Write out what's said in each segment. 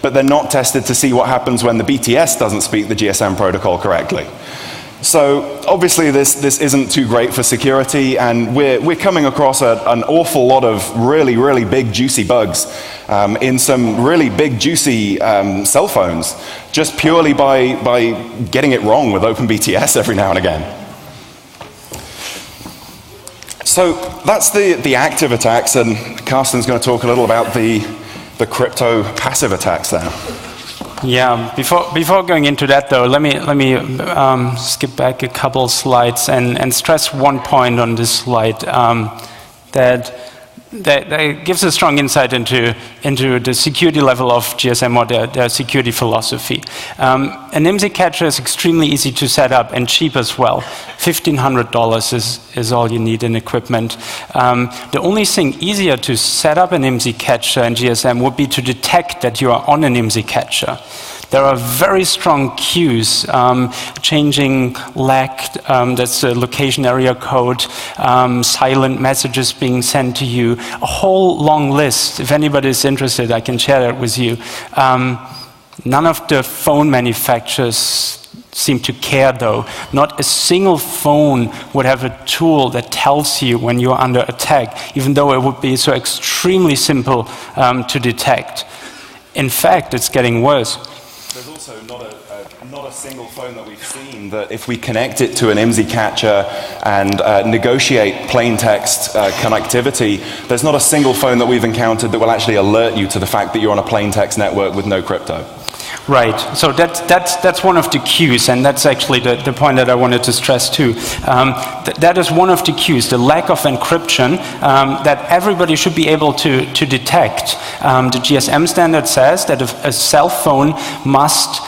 but they're not tested to see what happens when the BTS doesn't speak the GSM protocol correctly. So obviously this isn't too great for security, and we're coming across an awful lot of really big juicy bugs in some really big juicy cell phones, just purely by getting it wrong with OpenBTS every now and again. So that's the active attacks, and Karsten's going to talk a little about the crypto passive attacks now. Yeah, before going into that though, let me skip back a couple slides and stress one point on this slide that gives a strong insight into the security level of GSM or their security philosophy. An Imzi catcher is extremely easy to set up and cheap as well. $1,500 is all you need in equipment. The only thing easier to set up an Imzi catcher in GSM would be to detect that you are on an Imzi catcher. There are very strong cues, changing lag, that's the location area code, silent messages being sent to you, a whole long list. If anybody is interested, I can share that with you. None of the phone manufacturers seem to care though. Not a single phone would have a tool that tells you when you're under attack, even though it would be so extremely simple to detect. In fact, it's getting worse. There's also not a single phone that we've seen that if we connect it to an Imzi catcher and negotiate plain text connectivity, there's not a single phone that we've encountered that will actually alert you to the fact that you're on a plain text network with no crypto. Right, so that's one of the cues, and that's actually the point that I wanted to stress too. That is one of the cues, the lack of encryption that everybody should be able to detect. The GSM standard says that a cell phone must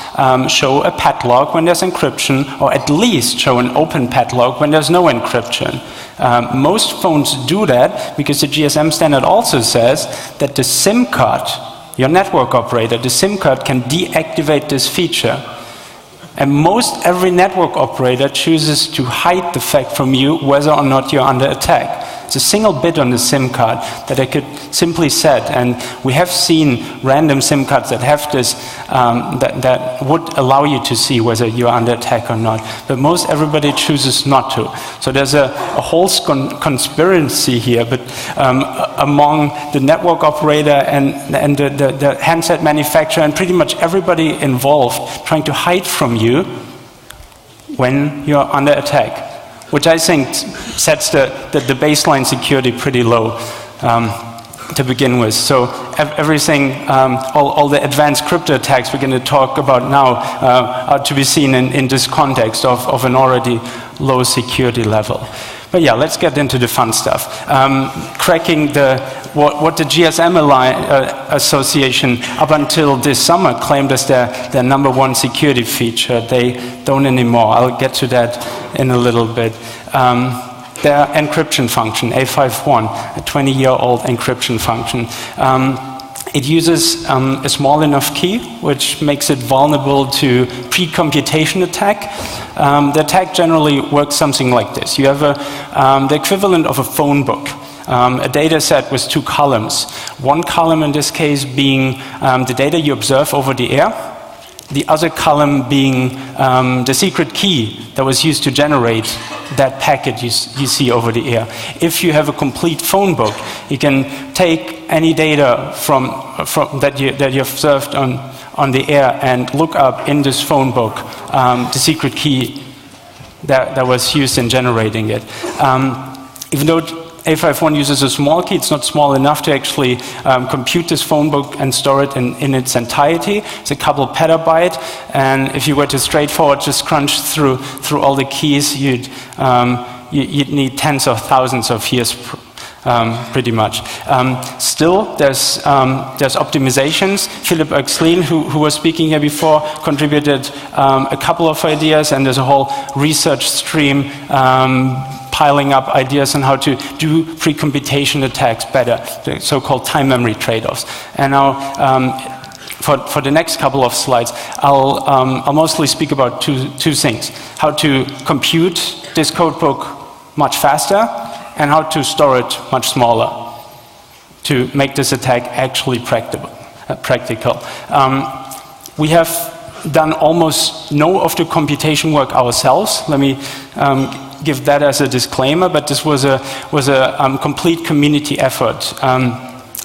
show a padlock when there's encryption, or at least show an open padlock when there's no encryption. Most phones do that because the GSM standard also says that the SIM card, your network operator, the SIM card can deactivate this feature. And most every network operator chooses to hide the fact from you whether or not you're under attack. It's a single bit on the SIM card that I could simply set, and we have seen random SIM cards that have this, that would allow you to see whether you're under attack or not. But most everybody chooses not to. So there's a whole conspiracy here, but among the network operator and the handset manufacturer and pretty much everybody involved trying to hide from you when you're under attack, which I think sets the baseline security pretty low to begin with. So everything, all the advanced crypto attacks we're going to talk about now are to be seen in this context of an already low security level. But yeah, let's get into the fun stuff. Cracking what the GSM Association up until this summer claimed as their #1 security feature. They don't anymore. I'll get to that in a little bit. Their encryption function, A51, a 20-year-old encryption function. It uses a small enough key, which makes it vulnerable to pre-computation attack. The attack generally works something like this. You have the equivalent of a phone book, a data set with 2 columns. One column in this case being the data you observe over the air, the other column being the secret key that was used to generate that packet you see over the air. If you have a complete phone book, you can take any data from that you observed on the air and look up in this phone book the secret key that was used in generating it. Even though A51 uses a small key, it's not small enough to actually compute this phone book and store it in its entirety. It's a couple petabyte, and if you were to straightforward just crunch through all the keys, you'd need tens of thousands of years, pretty much. Still, there's optimizations. Philip Oechslin, who was speaking here before, contributed a couple of ideas, and there's a whole research stream piling up ideas on how to do pre-computation attacks better, the so-called time memory trade-offs. And now, for the next couple of slides, I'll mostly speak about two things: how to compute this codebook much faster, and how to store it much smaller to make this attack actually practical. We have done almost no of the computation work ourselves. Let me give that as a disclaimer, but this was a complete community effort.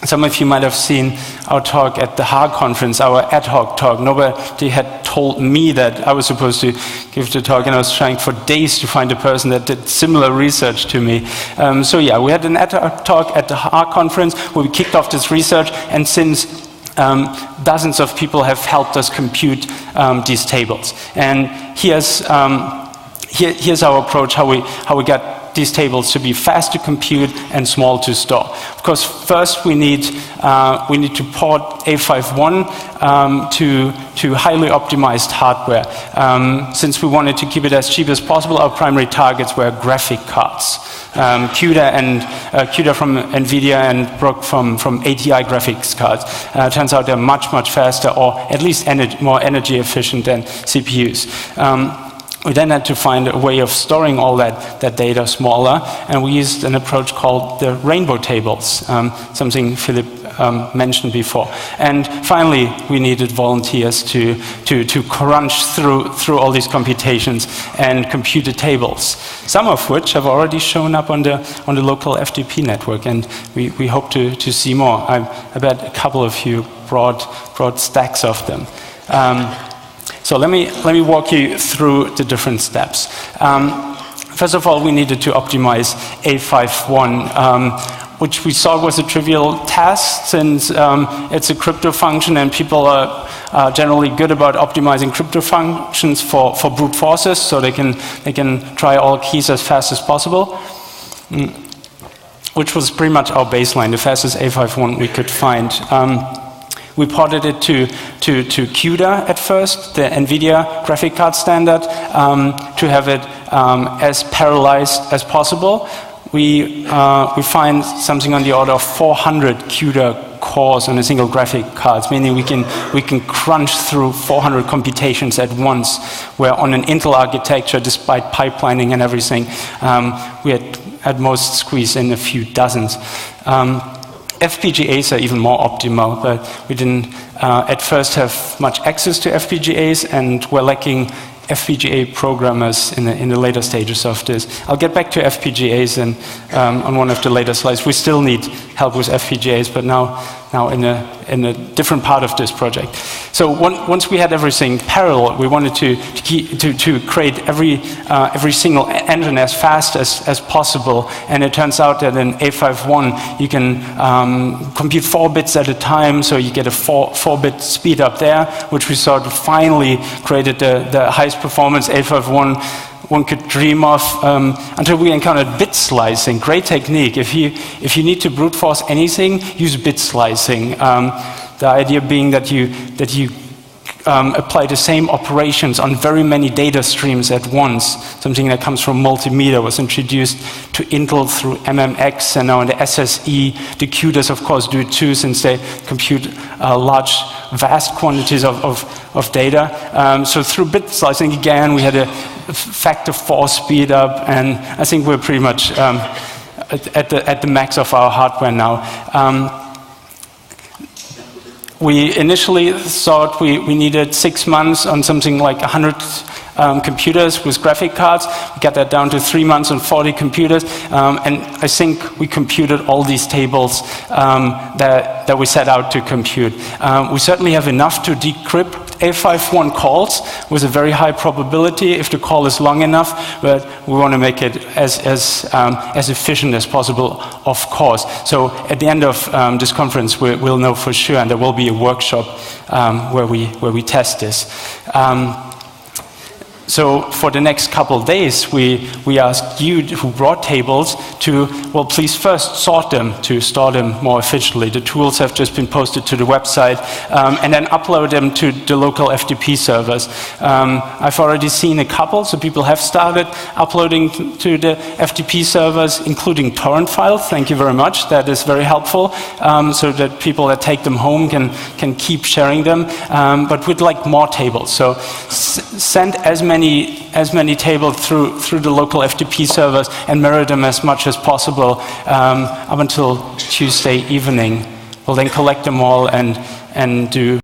Some of you might have seen our talk at the HAR conference, our ad hoc talk. Nobody had told me that I was supposed to give the talk, and I was trying for days to find a person that did similar research to me. So yeah, we had an ad hoc talk at the HAR conference where we kicked off this research, and since dozens of people have helped us compute these tables. And here's our approach, how we got these tables to be fast to compute and small to store. Of course, first we need to port A51 to highly optimized hardware. Since we wanted to keep it as cheap as possible, our primary targets were graphic cards. CUDA from NVIDIA and Brook from ATI graphics cards. Turns out they're much, much faster, or at least more energy efficient than CPUs. We then had to find a way of storing all that data smaller, and we used an approach called the rainbow tables, something Philip mentioned before. And finally, we needed volunteers to crunch through all these computations and compute the tables, some of which have already shown up on the local FTP network, and we hope to see more. I bet a couple of you brought stacks of them. So let me walk you through the different steps. First of all, we needed to optimize A51, which we saw was a trivial task since it's a crypto function, and people are generally good about optimizing crypto functions for brute forces, so they can try all keys as fast as possible. Which was pretty much our baseline, the fastest A51 we could find. We ported it to CUDA at first, the NVIDIA graphic card standard, to have it as parallelized as possible. We find something on the order of 400 CUDA cores on a single graphic card, meaning we can crunch through 400 computations at once, where on an Intel architecture, despite pipelining and everything, we had at most squeezed in a few dozens. FPGAs are even more optimal, but we didn't at first have much access to FPGAs, and we're lacking FPGA programmers in the later stages of this. I'll get back to FPGAs on one of the later slides. We still need help with FPGAs, but now in a different part of this project. So once we had everything parallel, we wanted to create every single engine as fast as possible. And it turns out that in A51 you can compute 4 bits at a time, so you get a 4-bit speed up there, which we sort of finally created the highest performance A51 one could dream of, until we encountered bit slicing. Great technique. If you need to brute force anything, use bit slicing. The idea being that you apply the same operations on very many data streams at once. Something that comes from multimedia was introduced to Intel through MMX, and now in the SSE, the CUDAs of course do it too, since they compute large, vast quantities of data. So through bit slicing again, we had a factor 4 speed up, and I think we're pretty much at the max of our hardware now. We initially thought we needed 6 months on something like 100 computers with graphic cards. We got that down to 3 months on 40 computers, and I think we computed all these tables that we set out to compute. We certainly have enough to decrypt A51 calls with a very high probability if the call is long enough, but we want to make it as efficient as possible, of course. So at the end of this conference, we'll know for sure, and there will be a workshop where we test this. So for the next couple of days, we asked you who brought tables to, well, please first sort them to store them more efficiently. The tools have just been posted to the website, and then upload them to the local FTP servers. I've already seen a couple, so people have started uploading to the FTP servers, including torrent files. Thank you very much. That is very helpful, so that people that take them home can keep sharing them. But we'd like more tables. So send as many tables through the local FTP servers and mirror them as much as possible up until Tuesday evening. We'll then collect them all and and do